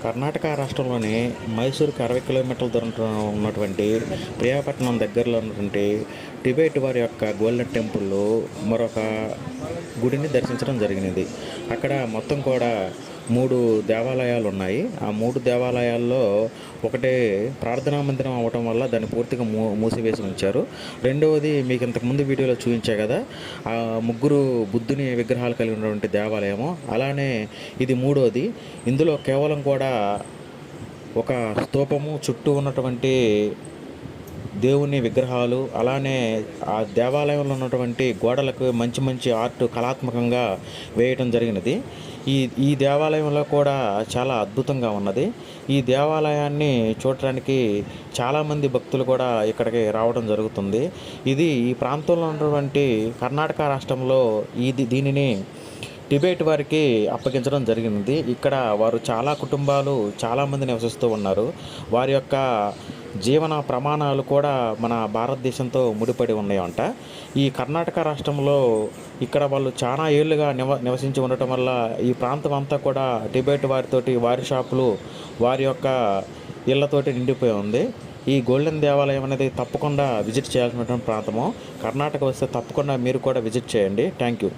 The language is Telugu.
కర్ణాటక రాష్ట్రంలోని మైసూరుకి 60 కిలోమీటర్ల దూరంలో ఉన్నటువంటి ప్రియాపట్నం దగ్గరలో ఉన్నటువంటి టిబెట్ వారి యొక్క గోల్డెన్ టెంపుల్లో మరొక గుడిని దర్శించడం జరిగినది. అక్కడ మొత్తం కూడా 3 దేవాలయాలు ఉన్నాయి. ఆ 3 దేవాలయాల్లో ఒకటి ప్రార్థనా మందిరం అవ్వటం వల్ల దాన్ని పూర్తిగా మూసివేసి ఉంచారు. రెండవది మీకు ఇంతకుముందు వీడియోలో చూపించా కదా, ఆ ముగ్గురు బుద్ధుని విగ్రహాలు కలిగి ఉన్నటువంటి దేవాలయము. అలానే ఇది మూడోది. ఇందులో కేవలం కూడా ఒక స్తూపము, చుట్టూ ఉన్నటువంటి దేవుని విగ్రహాలు, అలానే ఆ దేవాలయంలో ఉన్నటువంటి గోడలకు మంచి మంచి ఆర్ట్ కళాత్మకంగా వేయటం జరిగినది. ఈ ఈ దేవాలయంలో కూడా చాలా అద్భుతంగా ఉన్నది. ఈ దేవాలయాన్ని చూడటానికి చాలామంది భక్తులు కూడా ఇక్కడికి రావడం జరుగుతుంది. ఇది ఈ ప్రాంతంలో ఉన్నటువంటి కర్ణాటక రాష్ట్రంలో దీనిని టిబెట్ వారికి అప్పగించడం జరిగినది. ఇక్కడ వారు చాలా కుటుంబాలు చాలామంది నివసిస్తూ ఉన్నారు. వారి యొక్క జీవన ప్రమాణాలు కూడా మన భారతదేశంతో ముడిపడి ఉన్నాయంట. ఈ కర్ణాటక రాష్ట్రంలో ఇక్కడ వాళ్ళు చాలా ఏళ్ళుగా నివసించి ఉండటం వల్ల ఈ ప్రాంతం అంతా కూడా టిబెట్ వారితోటి, వారి షాపులు, వారి యొక్క ఇళ్లతోటి నిండిపోయి ఉంది. ఈ గోల్డెన్ దేవాలయం అనేది తప్పకుండా విజిట్ చేయాల్సినటువంటి ప్రాంతము. కర్ణాటక వస్తే తప్పకుండా మీరు కూడా విజిట్ చేయండి. Thank you.